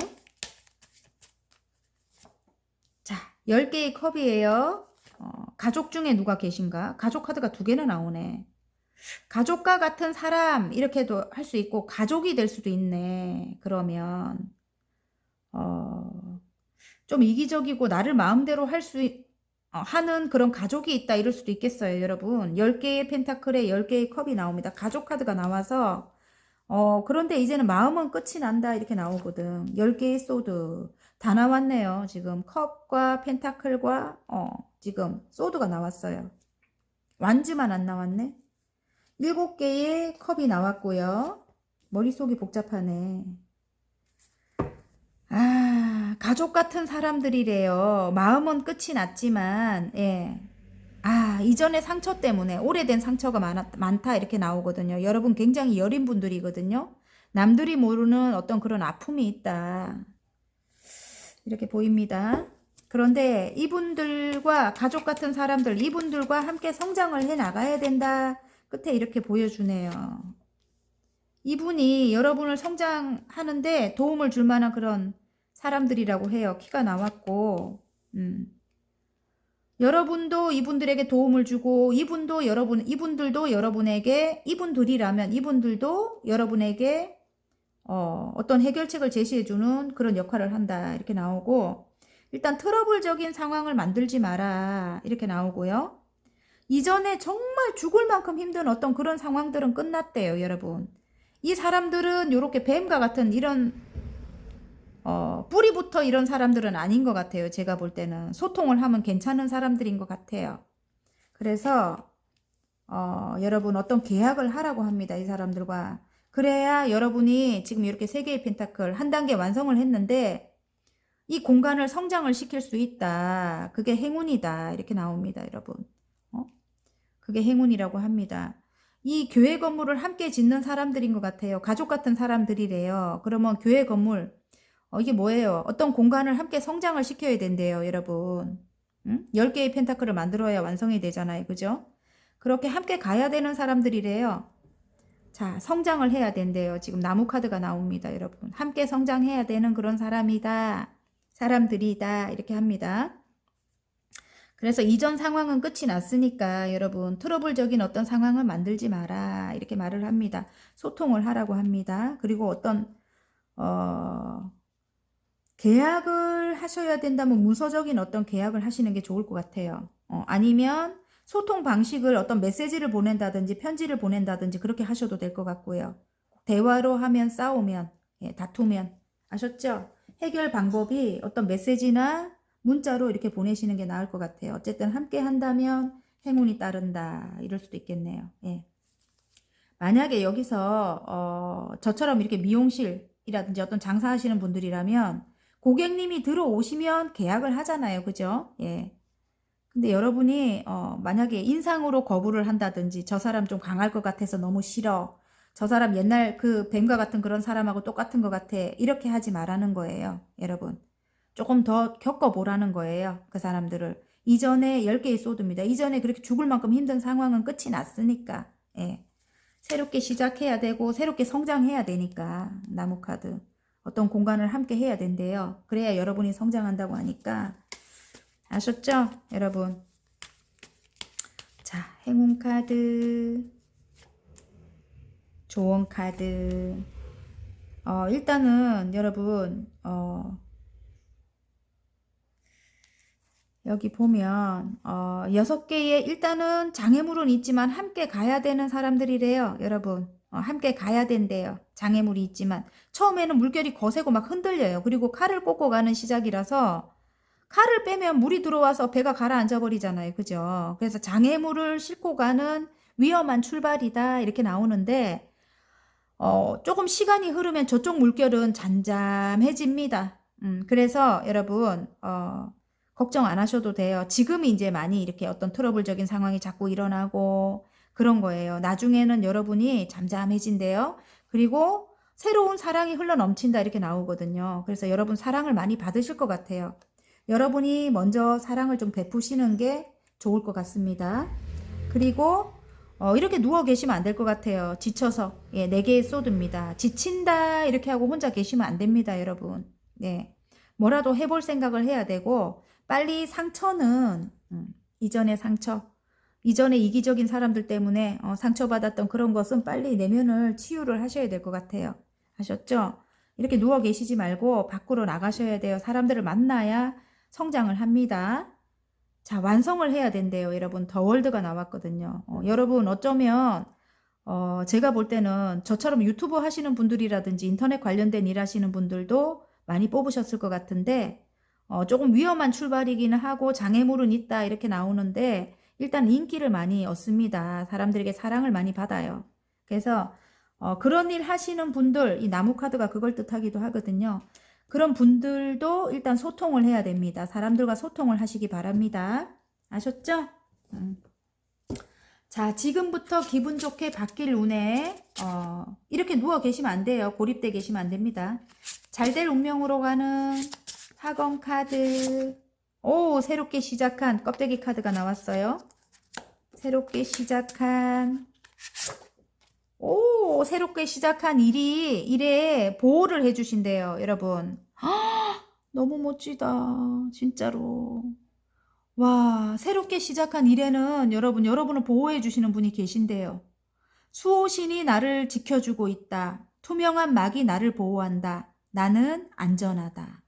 [SPEAKER 1] 자, 10개의 컵이에요. 가족 중에 누가 계신가? 가족 카드가 2개나 나오네. 가족과 같은 사람 이렇게도 할 수 있고 가족이 될 수도 있네. 그러면 좀 이기적이고 나를 마음대로 할 수 하는 그런 가족이 있다 이럴 수도 있겠어요. 여러분 10개의 펜타클에 10개의 컵이 나옵니다. 가족 카드가 나와서 그런데 이제는 마음은 끝이 난다 이렇게 나오거든. 10개의 소드 다 나왔네요. 지금 컵과 펜타클과 지금 소드가 나왔어요. 완즈만 안 나왔네. 7개의 컵이 나왔고요. 머릿속이 복잡하네. 가족 같은 사람들이래요. 마음은 끝이 났지만 이전의 상처 때문에 오래된 상처가 많다 이렇게 나오거든요. 여러분 굉장히 여린 분들이거든요. 남들이 모르는 어떤 그런 아픔이 있다 이렇게 보입니다. 그런데 이분들과 가족 같은 사람들, 이분들과 함께 성장을 해 나가야 된다 끝에 이렇게 보여주네요. 이분이 여러분을 성장하는데 도움을 줄 만한 그런 사람들이라고 해요. 키가 나왔고 여러분도 이분들에게 도움을 주고 이분들도 여러분에게, 이분들이라면 이분들도 여러분에게 어떤 해결책을 제시해주는 그런 역할을 한다 이렇게 나오고, 일단 트러블적인 상황을 만들지 마라 이렇게 나오고요. 이전에 정말 죽을 만큼 힘든 어떤 그런 상황들은 끝났대요. 여러분 이 사람들은 이렇게 뱀과 같은 이런 뿌리부터 이런 사람들은 아닌 것 같아요. 제가 볼 때는 소통을 하면 괜찮은 사람들인 것 같아요. 그래서 여러분 어떤 계약을 하라고 합니다. 이 사람들과. 그래야 여러분이 지금 이렇게 3개의 펜타클 한 단계 완성을 했는데 이 공간을 성장을 시킬 수 있다. 그게 행운이다. 이렇게 나옵니다. 여러분. 그게 행운이라고 합니다. 이 교회 건물을 함께 짓는 사람들인 것 같아요. 가족 같은 사람들이래요. 그러면 교회 건물 이게 뭐예요? 어떤 공간을 함께 성장을 시켜야 된대요. 여러분 10개의 펜타클을 만들어야 완성이 되잖아요. 그죠? 그렇게 함께 가야 되는 사람들이래요. 자, 성장을 해야 된대요. 지금 나무 카드가 나옵니다. 여러분 함께 성장해야 되는 그런 사람들이다 이렇게 합니다. 그래서 이전 상황은 끝이 났으니까 여러분 트러블적인 어떤 상황을 만들지 마라 이렇게 말을 합니다. 소통을 하라고 합니다. 그리고 어떤 계약을 하셔야 된다면 문서적인 어떤 계약을 하시는 게 좋을 것 같아요. 아니면 소통 방식을 어떤 메시지를 보낸다든지 편지를 보낸다든지 그렇게 하셔도 될 것 같고요. 대화로 하면 싸우면 다투면 아셨죠? 해결 방법이 어떤 메시지나 문자로 이렇게 보내시는 게 나을 것 같아요. 어쨌든 함께 한다면 행운이 따른다 이럴 수도 있겠네요. 만약에 여기서 저처럼 이렇게 미용실이라든지 어떤 장사하시는 분들이라면 고객님이 들어오시면 계약을 하잖아요. 그죠? 근데 여러분이 만약에 인상으로 거부를 한다든지 저 사람 좀 강할 것 같아서 너무 싫어. 저 사람 옛날 그 뱀과 같은 그런 사람하고 똑같은 것 같아. 이렇게 하지 말라는 거예요. 여러분. 조금 더 겪어보라는 거예요. 그 사람들을. 이전에 10개의 소드입니다. 이전에 그렇게 죽을 만큼 힘든 상황은 끝이 났으니까. 새롭게 시작해야 되고 새롭게 성장해야 되니까 나무 카드. 어떤 공간을 함께 해야 된대요. 그래야 여러분이 성장한다고 하니까. 아셨죠? 여러분. 자, 행운 카드. 조언 카드. 일단은 여러분 여기 보면 6개의 일단은 장애물은 있지만 함께 가야 되는 사람들이래요. 여러분 함께 가야 된대요. 장애물이 있지만 처음에는 물결이 거세고 막 흔들려요. 그리고 칼을 꽂고 가는 시작이라서 칼을 빼면 물이 들어와서 배가 가라앉아 버리잖아요. 그죠? 그래서 장애물을 싣고 가는 위험한 출발이다. 이렇게 나오는데, 조금 시간이 흐르면 저쪽 물결은 잠잠해집니다. 그래서 여러분, 걱정 안 하셔도 돼요. 지금이 이제 많이 이렇게 어떤 트러블적인 상황이 자꾸 일어나고 그런 거예요. 나중에는 여러분이 잠잠해진대요. 그리고 새로운 사랑이 흘러 넘친다 이렇게 나오거든요. 그래서 여러분 사랑을 많이 받으실 것 같아요. 여러분이 먼저 사랑을 좀 베푸시는 게 좋을 것 같습니다. 그리고 이렇게 누워 계시면 안 될 것 같아요. 지쳐서. 예, 4개의 소드입니다. 지친다 이렇게 하고 혼자 계시면 안 됩니다, 여러분. 네. 뭐라도 해볼 생각을 해야 되고 빨리 상처는 이전의 상처, 이전의 이기적인 사람들 때문에 상처받았던 그런 것은 빨리 내면을 치유를 하셔야 될 것 같아요. 아셨죠? 이렇게 누워 계시지 말고 밖으로 나가셔야 돼요. 사람들을 만나야 성장을 합니다. 자, 완성을 해야 된대요. 여러분, 더 월드가 나왔거든요. 여러분, 어쩌면 제가 볼 때는 저처럼 유튜브 하시는 분들이라든지 인터넷 관련된 일 하시는 분들도 많이 뽑으셨을 것 같은데 조금 위험한 출발이기는 하고 장애물은 있다 이렇게 나오는데 일단 인기를 많이 얻습니다. 사람들에게 사랑을 많이 받아요. 그래서 그런 일 하시는 분들, 이 나무 카드가 그걸 뜻하기도 하거든요. 그런 분들도 일단 소통을 해야 됩니다. 사람들과 소통을 하시기 바랍니다. 아셨죠? 자, 지금부터 기분 좋게 바뀔 운에 이렇게 누워 계시면 안 돼요. 고립돼 계시면 안 됩니다. 잘 될 운명으로 가는 사건 카드. 오, 새롭게 시작한 껍데기 카드가 나왔어요. 새롭게 시작한 새롭게 시작한 일에 보호를 해주신대요, 여러분. 너무 멋지다, 진짜로. 와, 새롭게 시작한 일에는 여러분을 보호해 주시는 분이 계신데요. 수호신이 나를 지켜주고 있다. 투명한 막이 나를 보호한다. 나는 안전하다.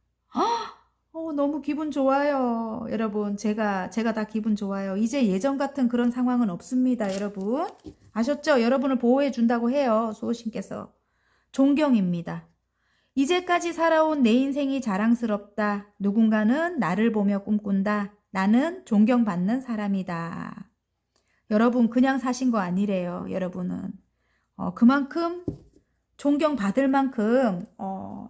[SPEAKER 1] 너무 기분 좋아요. 여러분, 제가 다 기분 좋아요. 이제 예전 같은 그런 상황은 없습니다, 여러분. 아셨죠? 여러분을 보호해 준다고 해요, 수호신께서. 존경입니다. 이제까지 살아온 내 인생이 자랑스럽다. 누군가는 나를 보며 꿈꾼다. 나는 존경받는 사람이다. 여러분 그냥 사신 거 아니래요. 여러분은 그만큼 존경받을 만큼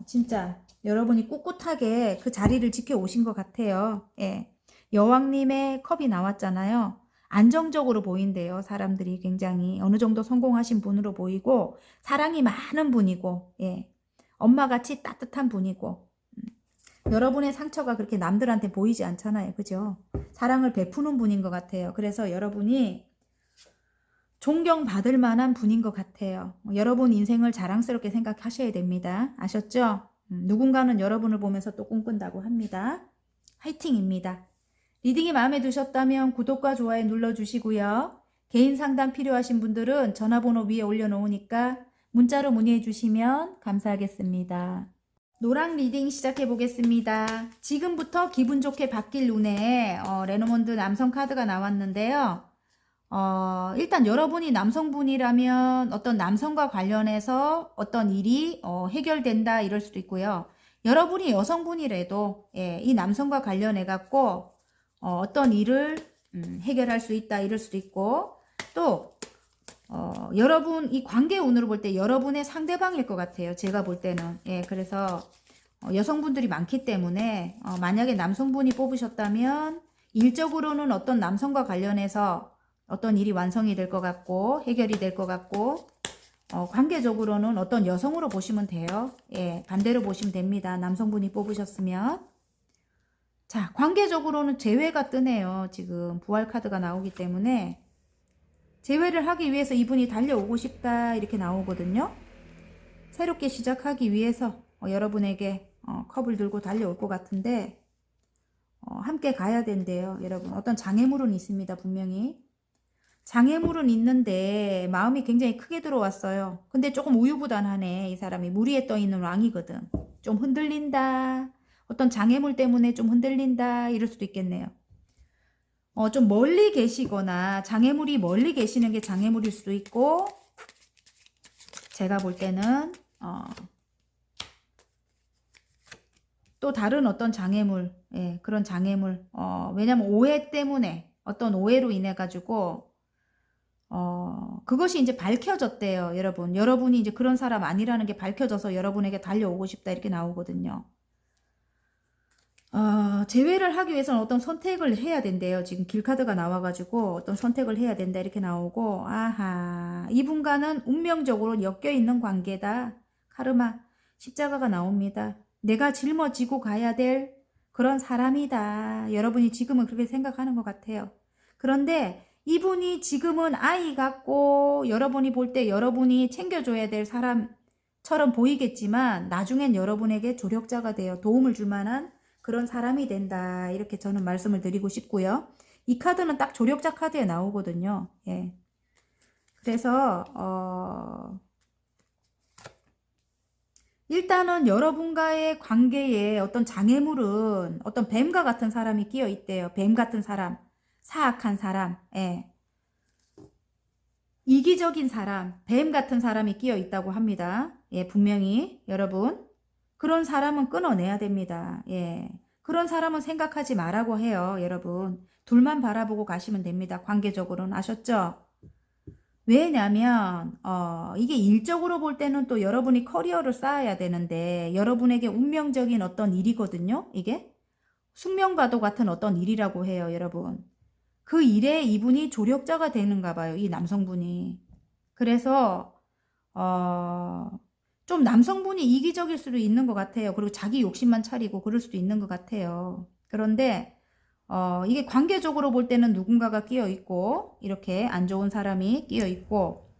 [SPEAKER 1] 진짜 여러분이 꿋꿋하게 그 자리를 지켜오신 것 같아요. 예. 여왕님의 컵이 나왔잖아요. 안정적으로 보인대요. 사람들이 굉장히 어느 정도 성공하신 분으로 보이고 사랑이 많은 분이고 예. 엄마같이 따뜻한 분이고 여러분의 상처가 그렇게 남들한테 보이지 않잖아요. 그죠? 사랑을 베푸는 분인 것 같아요. 그래서 여러분이 존경받을 만한 분인 것 같아요. 여러분 인생을 자랑스럽게 생각하셔야 됩니다. 아셨죠? 누군가는 여러분을 보면서 또 꿈꾼다고 합니다. 화이팅입니다. 리딩이 마음에 드셨다면 구독과 좋아요 눌러주시고요. 개인 상담 필요하신 분들은 전화번호 위에 올려놓으니까 문자로 문의해 주시면 감사하겠습니다. 노랑 리딩 시작해 보겠습니다. 지금부터 기분 좋게 바뀔 운에 레노몬드 남성 카드가 나왔는데요. 일단 여러분이 남성분이라면 어떤 남성과 관련해서 어떤 일이 해결된다 이럴 수도 있고요. 여러분이 여성분이라도 예, 이 남성과 관련해 갖고 어떤 일을 해결할 수 있다 이럴 수도 있고 또 여러분 이 관계 운으로 볼 때 여러분의 상대방일 것 같아요. 제가 볼 때는 예, 그래서 여성분들이 많기 때문에 만약에 남성분이 뽑으셨다면 일적으로는 어떤 남성과 관련해서 어떤 일이 완성이 될 것 같고 해결이 될 것 같고 관계적으로는 어떤 여성으로 보시면 돼요. 예, 반대로 보시면 됩니다. 남성분이 뽑으셨으면 자 관계적으로는 재회가 뜨네요. 지금 부활 카드가 나오기 때문에 재회를 하기 위해서 이분이 달려오고 싶다 이렇게 나오거든요. 새롭게 시작하기 위해서 여러분에게 컵을 들고 달려올 것 같은데 함께 가야 된대요. 여러분 어떤 장애물은 있습니다. 분명히 장애물은 있는데 마음이 굉장히 크게 들어왔어요. 근데 조금 우유부단하네. 이 사람이 무리에 떠 있는 왕이거든. 좀 흔들린다. 어떤 장애물 때문에 좀 흔들린다 이럴 수도 있겠네요. 좀 멀리 계시거나 장애물이 멀리 계시는 게 장애물일 수도 있고 제가 볼 때는 또 다른 어떤 장애물, 예, 그런 장애물, 왜냐면 오해 때문에, 어떤 오해로 인해 가지고, 그것이 이제 밝혀졌대요, 여러분. 여러분이 이제 그런 사람 아니라는 게 밝혀져서 여러분에게 달려오고 싶다, 이렇게 나오거든요. 제외를 하기 위해서는 어떤 선택을 해야 된대요. 지금 길카드가 나와가지고 어떤 선택을 해야 된다, 이렇게 나오고, 아하, 이분과는 운명적으로 엮여있는 관계다. 카르마, 십자가가 나옵니다. 내가 짊어지고 가야 될 그런 사람이다. 여러분이 지금은 그렇게 생각하는 것 같아요. 그런데 이분이 지금은 아이 같고 여러분이 볼 때 여러분이 챙겨줘야 될 사람처럼 보이겠지만 나중엔 여러분에게 조력자가 되어 도움을 줄 만한 그런 사람이 된다. 이렇게 저는 말씀을 드리고 싶고요. 이 카드는 딱 조력자 카드에 나오거든요. 예. 그래서 일단은 여러분과의 관계에 어떤 장애물은 어떤 뱀과 같은 사람이 끼어 있대요. 뱀 같은 사람, 사악한 사람, 예. 이기적인 사람, 뱀 같은 사람이 끼어 있다고 합니다. 예, 분명히 여러분 그런 사람은 끊어내야 됩니다. 예, 그런 사람은 생각하지 말라고 해요. 여러분 둘만 바라보고 가시면 됩니다. 관계적으로는. 아셨죠? 왜냐면 이게 일적으로 볼 때는 또 여러분이 커리어를 쌓아야 되는데 여러분에게 운명적인 어떤 일이거든요. 이게 숙명과도 같은 어떤 일이라고 해요. 여러분 그 일에 이분이 조력자가 되는가 봐요. 이 남성분이. 그래서 좀 남성분이 이기적일 수도 있는 것 같아요. 그리고 자기 욕심만 차리고 그럴 수도 있는 것 같아요. 그런데 이게 관계적으로 볼 때는 누군가가 끼어 있고 이렇게 안 좋은 사람이 끼어 있고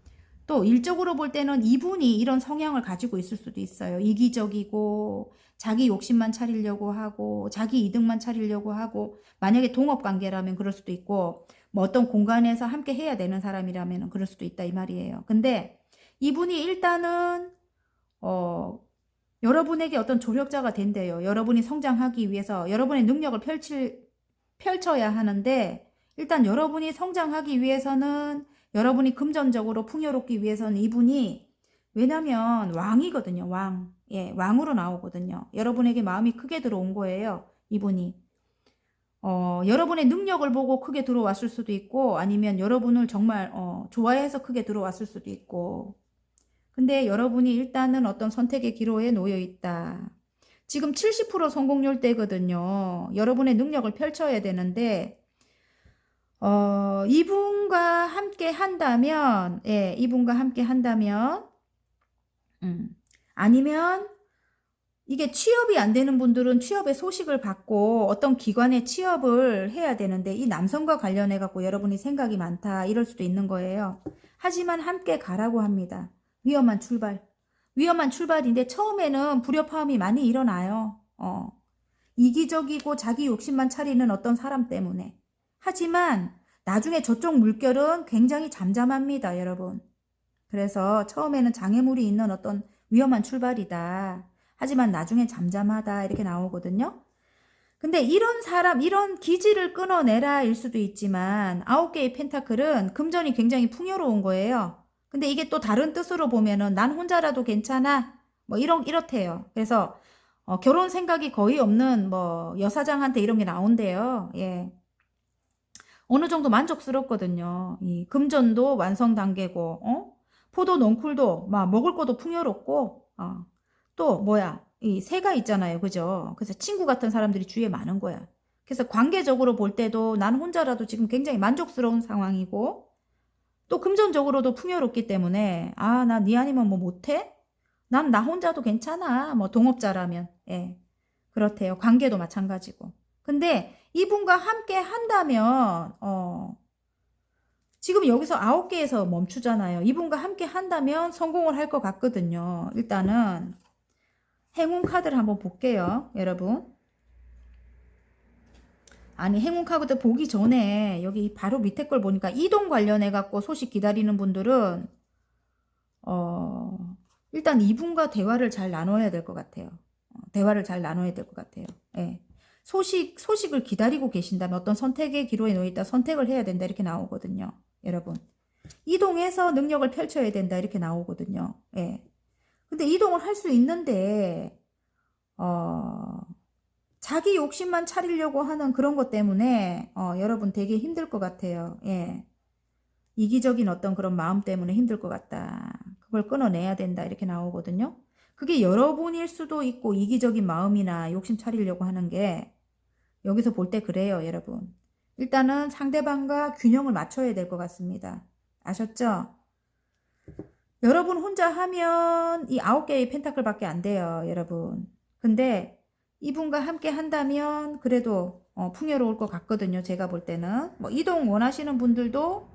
[SPEAKER 1] 또 일적으로 볼 때는 이분이 이런 성향을 가지고 있을 수도 있어요. 이기적이고 자기 욕심만 차리려고 하고 자기 이득만 차리려고 하고 만약에 동업관계라면 그럴 수도 있고 뭐 어떤 공간에서 함께 해야 되는 사람이라면 그럴 수도 있다 이 말이에요. 근데 이분이 일단은 여러분에게 어떤 조력자가 된대요. 여러분이 성장하기 위해서 여러분의 능력을 펼쳐야 하는데 일단 여러분이 성장하기 위해서는 여러분이 금전적으로 풍요롭기 위해서는 이분이 왜냐면 왕이거든요. 왕. 예, 왕으로 나오거든요. 여러분에게 마음이 크게 들어온 거예요. 이분이. 여러분의 능력을 보고 크게 들어왔을 수도 있고 아니면 여러분을 정말 좋아해서 크게 들어왔을 수도 있고 근데 여러분이 일단은 어떤 선택의 기로에 놓여 있다. 지금 70% 성공률대거든요. 여러분의 능력을 펼쳐야 되는데 이분과 함께 한다면 예, 이분과 함께 한다면 아니면 이게 취업이 안 되는 분들은 취업의 소식을 받고 어떤 기관에 취업을 해야 되는데 이 남성과 관련해 갖고 여러분이 생각이 많다 이럴 수도 있는 거예요. 하지만 함께 가라고 합니다. 위험한 출발. 위험한 출발인데 처음에는 불협화음이 많이 일어나요. 이기적이고 자기 욕심만 차리는 어떤 사람 때문에. 하지만 나중에 저쪽 물결은 굉장히 잠잠합니다, 여러분. 그래서 처음에는 장애물이 있는 어떤 위험한 출발이다. 하지만 나중에 잠잠하다 이렇게 나오거든요. 근데 이런 사람, 이런 기질을 끊어내라 일 수도 있지만 9개의 펜타클은 금전이 굉장히 풍요로운 거예요. 근데 이게 또 다른 뜻으로 보면은 난 혼자라도 괜찮아 뭐 이렇대요. 그래서 결혼 생각이 거의 없는 뭐 여사장한테 이런 게 나온대요. 예. 어느 정도 만족스럽거든요. 이 금전도 완성 단계고, 포도 농쿨도 막 먹을 것도 풍요롭고, 또 뭐야 이 새가 있잖아요, 그죠? 그래서 친구 같은 사람들이 주위에 많은 거야. 그래서 관계적으로 볼 때도 난 혼자라도 지금 굉장히 만족스러운 상황이고, 또 금전적으로도 풍요롭기 때문에 나 네 아니면 뭐 못해? 난 나 혼자도 괜찮아. 뭐 동업자라면 예 그렇대요. 관계도 마찬가지고. 근데 이분과 함께 한다면 지금 여기서 9개에서 멈추잖아요. 이분과 함께 한다면 성공을 할 것 같거든요. 일단은 행운 카드를 한번 볼게요, 여러분. 아니 행운 카드 보기 전에 여기 바로 밑에 걸 보니까 이동 관련해 갖고 소식 기다리는 분들은 일단 이분과 대화를 잘 나눠야 될 것 같아요. 대화를 잘 나눠야 될 것 같아요. 예. 소식을 기다리고 계신다면 어떤 선택의 기로에 놓여 있다 선택을 해야 된다 이렇게 나오거든요. 여러분. 이동해서 능력을 펼쳐야 된다 이렇게 나오거든요. 예. 근데 이동을 할 수 있는데 자기 욕심만 차리려고 하는 그런 것 때문에 여러분 되게 힘들 것 같아요. 예. 이기적인 어떤 그런 마음 때문에 힘들 것 같다. 그걸 끊어내야 된다. 이렇게 나오거든요. 그게 여러분일 수도 있고 이기적인 마음이나 욕심 차리려고 하는 게 여기서 볼 때 그래요, 여러분. 일단은 상대방과 균형을 맞춰야 될 것 같습니다. 아셨죠? 여러분 혼자 하면 이 9개의 펜타클밖에 안 돼요, 여러분. 근데 이분과 함께 한다면 그래도 풍요로울 것 같거든요, 제가 볼 때는. 뭐 이동 원하시는 분들도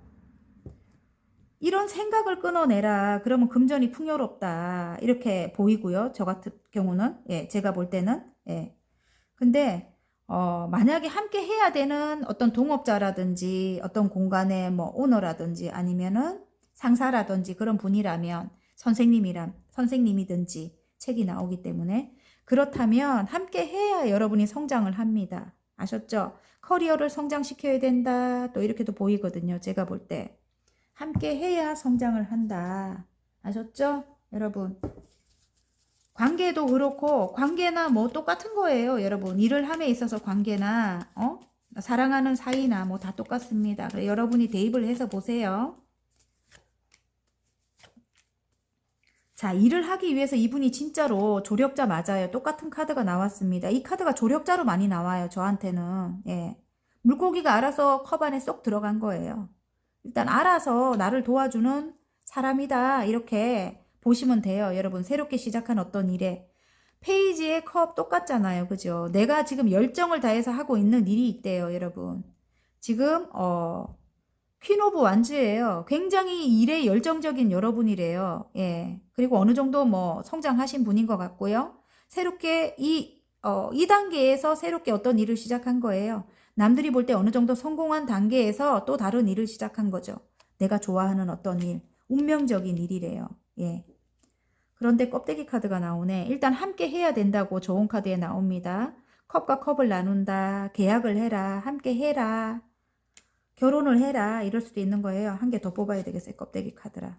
[SPEAKER 1] 이런 생각을 끊어내라. 그러면 금전이 풍요롭다. 이렇게 보이고요. 저 같은 경우는. 예, 제가 볼 때는. 예. 근데, 만약에 함께 해야 되는 어떤 동업자라든지 어떤 공간의 뭐 오너라든지 아니면은 상사라든지 그런 분이라면 선생님이든지 책이 나오기 때문에 그렇다면 함께 해야 여러분이 성장을 합니다. 아셨죠? 커리어를 성장시켜야 된다. 또 이렇게도 보이거든요. 제가 볼 때. 함께 해야 성장을 한다. 아셨죠? 여러분. 관계도 그렇고 관계나 뭐 똑같은 거예요. 여러분. 일을 함에 있어서 관계나 사랑하는 사이나 뭐 다 똑같습니다. 그래, 여러분이 대입을 해서 보세요. 자, 일을 하기 위해서 이분이 진짜로 조력자 맞아요. 똑같은 카드가 나왔습니다. 이 카드가 조력자로 많이 나와요. 저한테는. 예. 물고기가 알아서 컵 안에 쏙 들어간 거예요. 일단 알아서 나를 도와주는 사람이다. 이렇게 보시면 돼요. 여러분 새롭게 시작한 어떤 일에. 페이지의 컵 똑같잖아요. 그죠? 내가 지금 열정을 다해서 하고 있는 일이 있대요. 여러분. 지금 퀸 오브 완즈예요. 굉장히 일에 열정적인 여러분이래요. 예. 그리고 어느 정도 뭐 성장하신 분인 것 같고요. 새롭게 이 단계에서 새롭게 어떤 일을 시작한 거예요. 남들이 볼 때 어느 정도 성공한 단계에서 또 다른 일을 시작한 거죠. 내가 좋아하는 어떤 일, 운명적인 일이래요. 예. 그런데 껍데기 카드가 나오네. 일단 함께 해야 된다고 좋은 카드에 나옵니다. 컵과 컵을 나눈다, 계약을 해라, 함께 해라, 결혼을 해라 이럴 수도 있는 거예요. 한 개 더 뽑아야 되겠어요. 껍데기 카드라.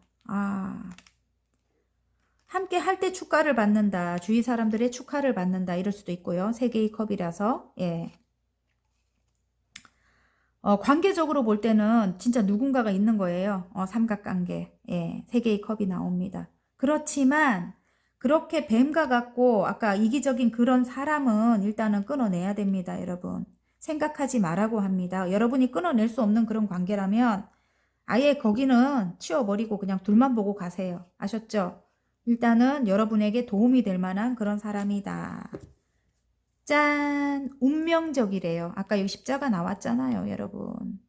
[SPEAKER 1] 함께 할 때 축가를 받는다. 주위 사람들의 축하를 받는다. 이럴 수도 있고요. 3개의 컵이라서. 예. 관계적으로 볼 때는 진짜 누군가가 있는 거예요. 삼각관계. 예. 3개의 컵이 나옵니다. 그렇지만 그렇게 뱀과 같고 아까 이기적인 그런 사람은 일단은 끊어내야 됩니다. 여러분. 생각하지 말라고 합니다. 여러분이 끊어낼 수 없는 그런 관계라면 아예 거기는 치워버리고 그냥 둘만 보고 가세요. 아셨죠? 일단은 여러분에게 도움이 될 만한 그런 사람이다. 짠! 운명적이래요. 아까 여기 십자가 나왔잖아요, 여러분.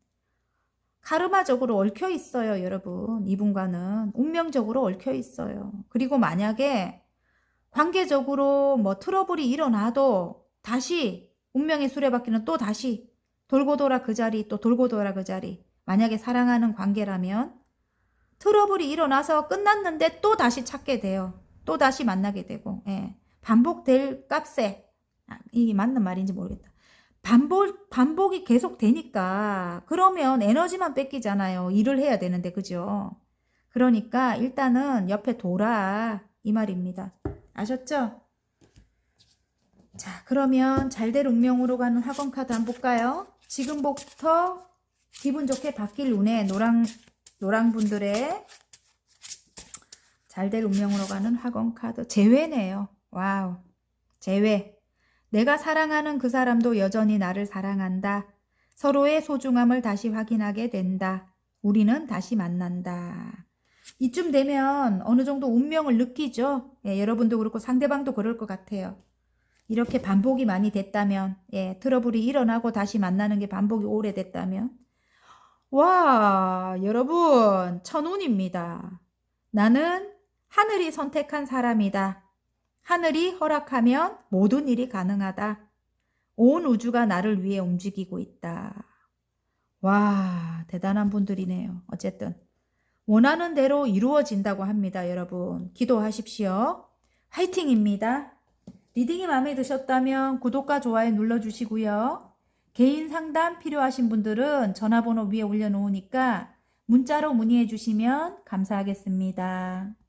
[SPEAKER 1] 카르마적으로 얽혀 있어요, 여러분. 이분과는 운명적으로 얽혀 있어요. 그리고 만약에 관계적으로 뭐 트러블이 일어나도 다시 운명의 수레바퀴는 또 다시 돌고 돌아 그 자리, 또 돌고 돌아 그 자리. 만약에 사랑하는 관계라면 트러블이 일어나서 끝났는데 또 다시 찾게 돼요. 또 다시 만나게 되고. 예. 반복될 값에 이게 맞는 말인지 모르겠다. 반복이 계속 되니까 그러면 에너지만 뺏기잖아요. 일을 해야 되는데 그죠? 그러니까 일단은 옆에 돌아 이 말입니다. 아셨죠? 자, 그러면 잘될 운명으로 가는 학원 카드 한번 볼까요? 지금부터 기분 좋게 바뀔 운에 노랑 분들의 잘될 운명으로 가는 학원 카드 재회네요. 와우. 재회. 내가 사랑하는 그 사람도 여전히 나를 사랑한다. 서로의 소중함을 다시 확인하게 된다. 우리는 다시 만난다. 이쯤 되면 어느 정도 운명을 느끼죠. 예, 여러분도 그렇고 상대방도 그럴 것 같아요. 이렇게 반복이 많이 됐다면, 예, 트러블이 일어나고 다시 만나는 게 반복이 오래됐다면, 와, 여러분, 천운입니다. 나는 하늘이 선택한 사람이다. 하늘이 허락하면 모든 일이 가능하다. 온 우주가 나를 위해 움직이고 있다. 와, 대단한 분들이네요. 어쨌든 원하는 대로 이루어진다고 합니다. 여러분 기도하십시오. 화이팅입니다. 리딩이 마음에 드셨다면 구독과 좋아요 눌러주시고요. 개인 상담 필요하신 분들은 전화번호 위에 올려놓으니까 문자로 문의해 주시면 감사하겠습니다.